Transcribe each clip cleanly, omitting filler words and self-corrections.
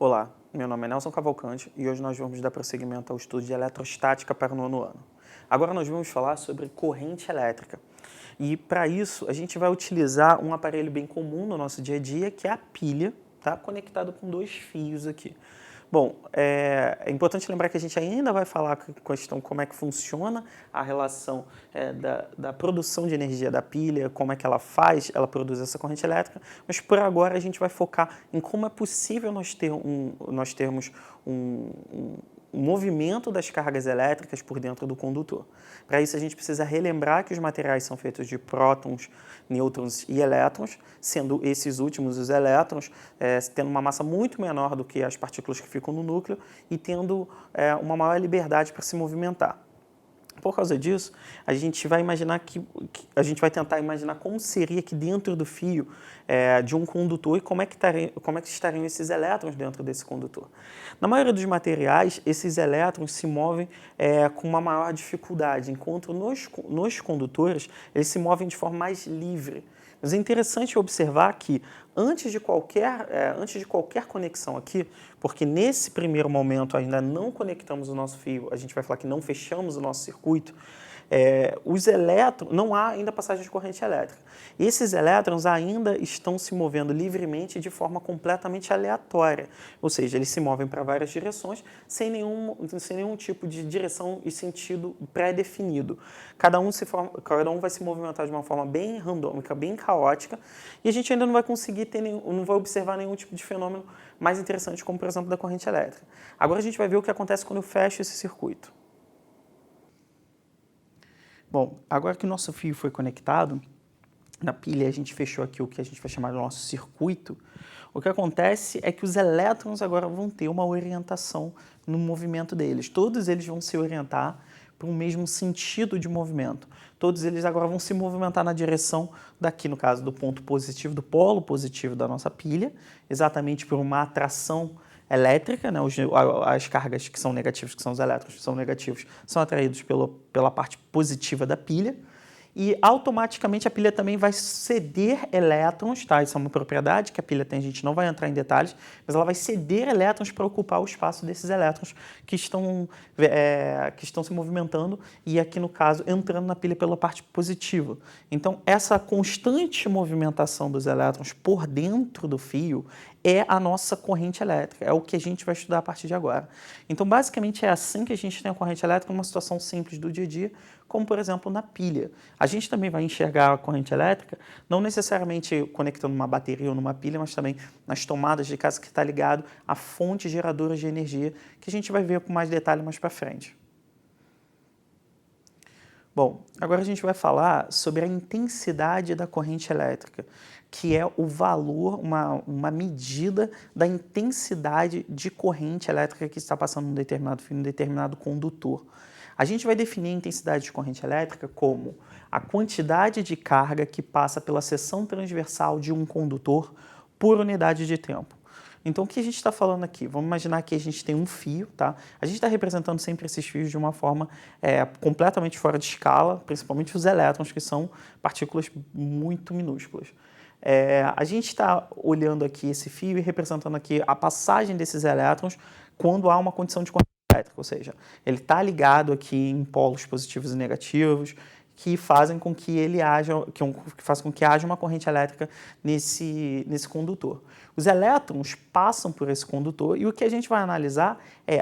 Olá, meu nome é Nelson Cavalcante e hoje nós vamos dar prosseguimento ao estudo de eletrostática para o nono ano. Agora nós vamos falar sobre corrente elétrica. E para isso a gente vai utilizar um aparelho bem comum no nosso dia a dia, que é a pilha, tá? Conectado com dois fios aqui. Bom, é importante lembrar que a gente ainda vai falar com a questão como é que funciona a relação da produção de energia da pilha, como é que ela produz essa corrente elétrica, mas por agora a gente vai focar em como é possível nós termos um movimento das cargas elétricas por dentro do condutor. Para isso a gente precisa relembrar que os materiais são feitos de prótons, nêutrons e elétrons, sendo esses últimos, os elétrons, tendo uma massa muito menor do que as partículas que ficam no núcleo e tendo uma maior liberdade para se movimentar. Por causa disso, a gente vai tentar imaginar como seria aqui dentro do fio de um condutor e como é que estariam esses elétrons dentro desse condutor. Na maioria dos materiais, esses elétrons se movem com uma maior dificuldade, enquanto nos condutores eles se movem de forma mais livre. Mas é interessante observar que antes de qualquer conexão aqui, porque nesse primeiro momento ainda não conectamos o nosso fio, a gente vai falar que não fechamos o nosso circuito, os elétrons, não há ainda passagem de corrente elétrica. Esses elétrons ainda estão se movendo livremente de forma completamente aleatória, ou seja, eles se movem para várias direções sem nenhum tipo de direção e sentido pré-definido. Cada um vai se movimentar de uma forma bem randômica, bem caótica, e a gente ainda não vai conseguir não vai observar nenhum tipo de fenômeno mais interessante, como por exemplo da corrente elétrica. Agora a gente vai ver o que acontece quando eu fecho esse circuito. Bom, agora que o nosso fio foi conectado, na pilha a gente fechou aqui o que a gente vai chamar de nosso circuito, o que acontece é que os elétrons agora vão ter uma orientação no movimento deles. Todos eles vão se orientar para o mesmo sentido de movimento. Todos eles agora vão se movimentar na direção daqui, no caso, do ponto positivo, do polo positivo da nossa pilha, exatamente por uma atração elétrica, né? As cargas que são negativas, que são os elétrons que são negativos, são atraídos pela parte positiva da pilha, e automaticamente a pilha também vai ceder elétrons, tá? Isso é uma propriedade que a pilha tem, a gente não vai entrar em detalhes, mas ela vai ceder elétrons para ocupar o espaço desses elétrons que estão se movimentando e aqui no caso entrando na pilha pela parte positiva. Então essa constante movimentação dos elétrons por dentro do fio é a nossa corrente elétrica, é o que a gente vai estudar a partir de agora. Então, basicamente, é assim que a gente tem a corrente elétrica numa situação simples do dia a dia, como, por exemplo, na pilha. A gente também vai enxergar a corrente elétrica, não necessariamente conectando uma bateria ou numa pilha, mas também nas tomadas de casa que está ligado a fontes geradoras de energia, que a gente vai ver com mais detalhe mais para frente. Bom, agora a gente vai falar sobre a intensidade da corrente elétrica, que é o valor, uma medida da intensidade de corrente elétrica que está passando num determinado fio, num determinado condutor. A gente vai definir a intensidade de corrente elétrica como a quantidade de carga que passa pela seção transversal de um condutor por unidade de tempo. Então, o que a gente está falando aqui? Vamos imaginar que a gente tem um fio, tá? A gente está representando sempre esses fios de uma forma completamente fora de escala, principalmente os elétrons, que são partículas muito minúsculas. A gente está olhando aqui esse fio e representando aqui a passagem desses elétrons quando há uma condição de corrente elétrica, ou seja, ele está ligado aqui em polos positivos e negativos, que fazem com que haja uma corrente elétrica nesse condutor. Os elétrons passam por esse condutor e o que a gente vai analisar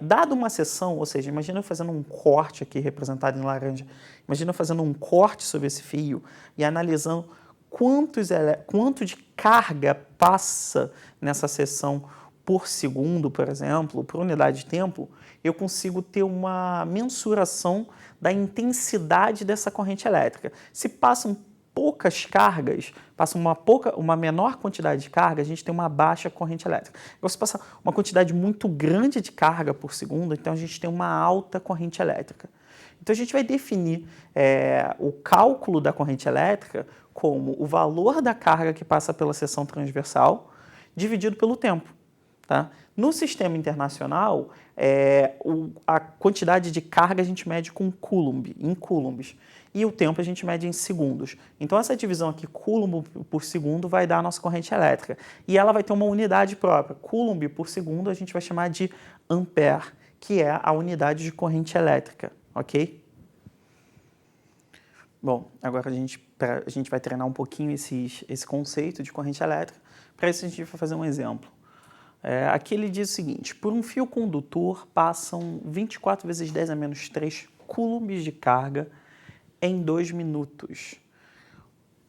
dada uma seção, ou seja, imagina eu fazendo um corte aqui representado em laranja, imagina eu fazendo um corte sobre esse fio e analisando quanto de carga passa nessa seção por segundo, por exemplo, por unidade de tempo, eu consigo ter uma mensuração da intensidade dessa corrente elétrica. Se passam poucas cargas, passa uma menor quantidade de carga, a gente tem uma baixa corrente elétrica. Agora, se passar uma quantidade muito grande de carga por segundo, então a gente tem uma alta corrente elétrica. Então a gente vai definir o cálculo da corrente elétrica como o valor da carga que passa pela seção transversal dividido pelo tempo. Tá? No sistema internacional, a quantidade de carga a gente mede com Coulomb, em coulombs. e o tempo a gente mede em segundos. Então, essa divisão aqui, coulomb por segundo, vai dar a nossa corrente elétrica. E ela vai ter uma unidade própria. Coulomb por segundo a gente vai chamar de ampere, que é a unidade de corrente elétrica, ok? Bom, agora a gente vai treinar um pouquinho esse conceito de corrente elétrica. Para isso, a gente vai fazer um exemplo. Aqui ele diz o seguinte: por um fio condutor passam 24 vezes 10 a menos 3 coulombs de carga em 2 minutos.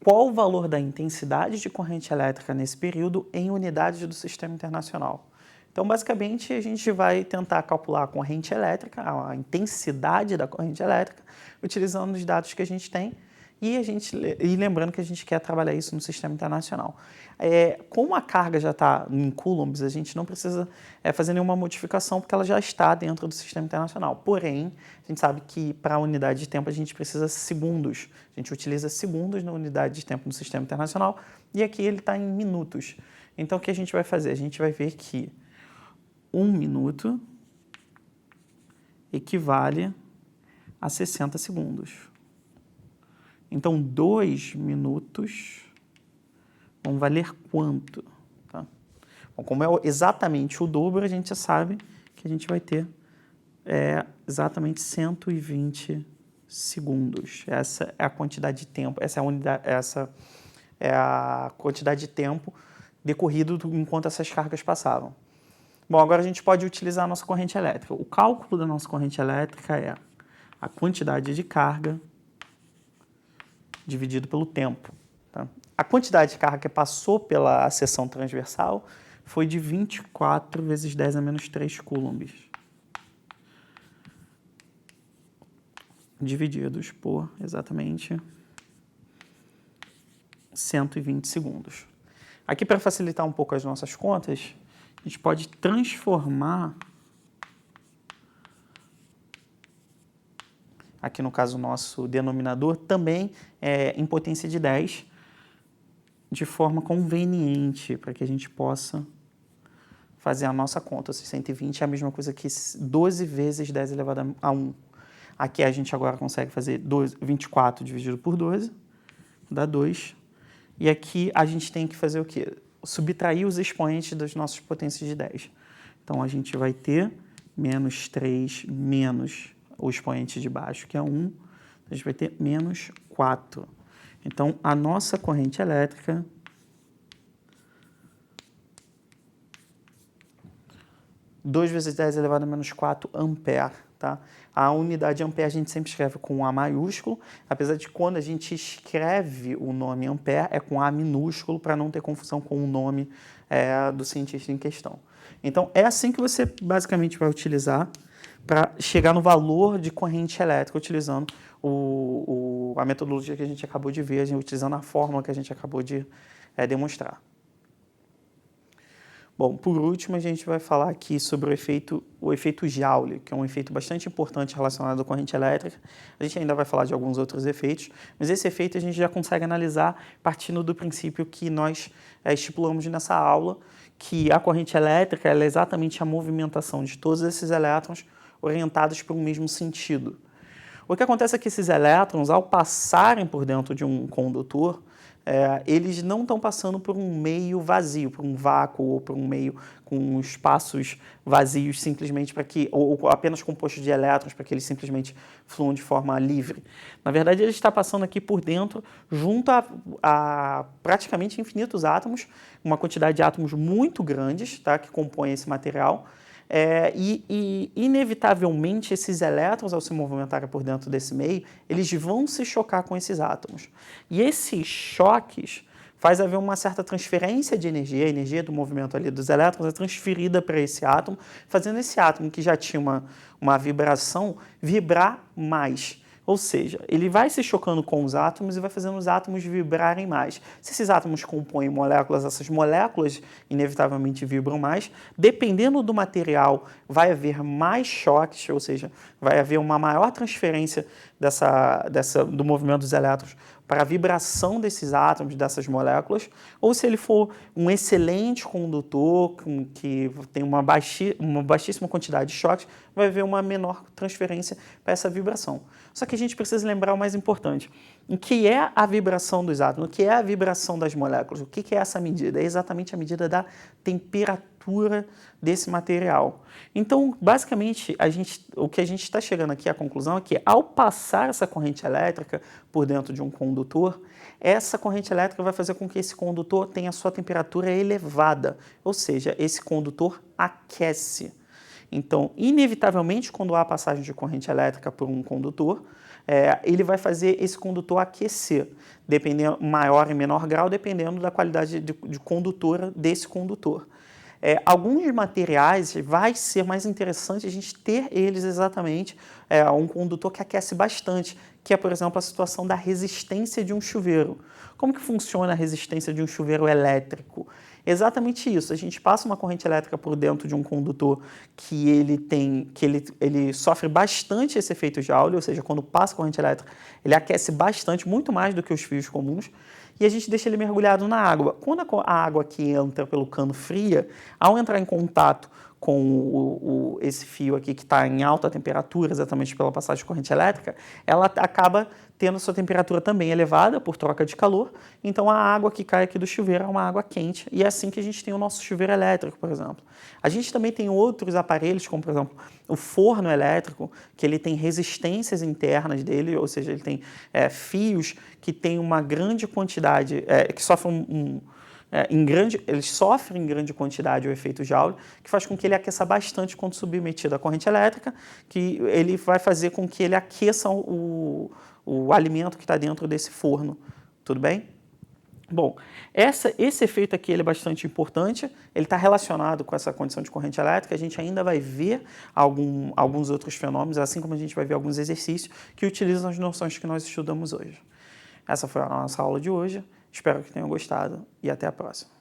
Qual o valor da intensidade de corrente elétrica nesse período em unidades do sistema internacional? Então, basicamente, a gente vai tentar calcular a corrente elétrica, a intensidade da corrente elétrica, utilizando os dados que a gente tem e lembrando que a gente quer trabalhar isso no sistema internacional. Como a carga já está em coulombs, a gente não precisa fazer nenhuma modificação, porque ela já está dentro do sistema internacional. Porém, a gente sabe que para a unidade de tempo a gente precisa segundos. A gente utiliza segundos na unidade de tempo no sistema internacional e aqui ele está em minutos. Então, o que a gente vai fazer? A gente vai ver que 1 minuto equivale a 60 segundos. Então, 2 minutos vão valer quanto? Tá? Bom, como é exatamente o dobro, a gente já sabe que a gente vai ter exatamente 120 segundos. Essa é a quantidade de tempo, essa é a quantidade de tempo decorrido enquanto essas cargas passavam. Bom, agora a gente pode utilizar a nossa corrente elétrica. O cálculo da nossa corrente elétrica é a quantidade de carga dividido pelo tempo. Tá? A quantidade de carga que passou pela seção transversal foi de 24 vezes 10 a menos 3 coulombs. Divididos por exatamente 120 segundos. Aqui, para facilitar um pouco as nossas contas, a gente pode transformar, aqui no caso o nosso denominador, também em potência de 10, de forma conveniente, para que a gente possa fazer a nossa conta. 120 é a mesma coisa que 12 vezes 10 elevado a 1. Aqui a gente agora consegue fazer 24 dividido por 12, dá 2. E aqui a gente tem que fazer o quê? Subtrair os expoentes das nossas potências de 10. Então, a gente vai ter menos 3 menos o expoente de baixo, que é 1. A gente vai ter menos 4. Então, a nossa corrente elétrica (2 vezes 10 elevado a menos 4 ampere). Tá? A unidade ampere a gente sempre escreve com A maiúsculo, apesar de quando a gente escreve o nome ampere é com A minúsculo, para não ter confusão com o nome do cientista em questão. Então, é assim que você basicamente vai utilizar para chegar no valor de corrente elétrica, utilizando a metodologia que a gente acabou de ver, utilizando a fórmula que a gente acabou de demonstrar. Bom, por último, a gente vai falar aqui sobre o efeito Joule, que é um efeito bastante importante relacionado à corrente elétrica. A gente ainda vai falar de alguns outros efeitos, mas esse efeito a gente já consegue analisar partindo do princípio que nós estipulamos nessa aula, que a corrente elétrica é exatamente a movimentação de todos esses elétrons orientados para o mesmo sentido. O que acontece é que esses elétrons, ao passarem por dentro de um condutor, eles não estão passando por um meio vazio, por um vácuo ou por um meio com espaços vazios simplesmente ou apenas composto de elétrons para que eles simplesmente fluam de forma livre. Na verdade, ele está passando aqui por dentro, junto a praticamente infinitos átomos, uma quantidade de átomos muito grandes, tá, que compõem esse material. E inevitavelmente esses elétrons, ao se movimentarem por dentro desse meio, eles vão se chocar com esses átomos. E esses choques faz haver uma certa transferência de energia, a energia do movimento ali dos elétrons é transferida para esse átomo, fazendo esse átomo que já tinha uma vibração, vibrar mais. Ou seja, ele vai se chocando com os átomos e vai fazendo os átomos vibrarem mais. Se esses átomos compõem moléculas, essas moléculas inevitavelmente vibram mais. Dependendo do material, vai haver mais choques, ou seja, vai haver uma maior transferência do movimento dos elétrons para a vibração desses átomos, dessas moléculas, ou se ele for um excelente condutor, que tem uma baixíssima quantidade de choques, vai haver uma menor transferência para essa vibração. Só que a gente precisa lembrar o mais importante. O que é a vibração dos átomos? O que é a vibração das moléculas? O que é essa medida? É exatamente a medida da temperatura desse material. Então, basicamente, o que a gente está chegando aqui à conclusão é que, ao passar essa corrente elétrica por dentro de um condutor, essa corrente elétrica vai fazer com que esse condutor tenha sua temperatura elevada, ou seja, esse condutor aquece. Então, inevitavelmente, quando há passagem de corrente elétrica por um condutor, ele vai fazer esse condutor aquecer, dependendo, maior e menor grau, dependendo da qualidade de condutora desse condutor. Alguns materiais vai ser mais interessante a gente ter eles exatamente um condutor que aquece bastante, que é, por exemplo, a situação da resistência de um chuveiro. Como que funciona a resistência de um chuveiro elétrico? Exatamente isso, a gente passa uma corrente elétrica por dentro de um condutor que ele sofre bastante esse efeito Joule, ou seja, quando passa a corrente elétrica, ele aquece bastante, muito mais do que os fios comuns, e a gente deixa ele mergulhado na água. Quando a água que entra pelo cano fria, ao entrar em contato com esse fio aqui que está em alta temperatura, exatamente pela passagem de corrente elétrica, ela acaba tendo sua temperatura também elevada por troca de calor, então a água que cai aqui do chuveiro é uma água quente, e é assim que a gente tem o nosso chuveiro elétrico, por exemplo. A gente também tem outros aparelhos, como por exemplo o forno elétrico, que ele tem resistências internas dele, ou seja, ele tem fios que tem uma grande quantidade, que sofrem eles sofrem em grande quantidade o efeito Joule, que faz com que ele aqueça bastante quando submetido à corrente elétrica, que ele vai fazer com que ele aqueça o alimento que está dentro desse forno. Tudo bem? Bom, esse efeito aqui ele é bastante importante, ele está relacionado com essa condição de corrente elétrica, a gente ainda vai ver alguns outros fenômenos, assim como a gente vai ver alguns exercícios que utilizam as noções que nós estudamos hoje. Essa foi a nossa aula de hoje, espero que tenham gostado e até a próxima.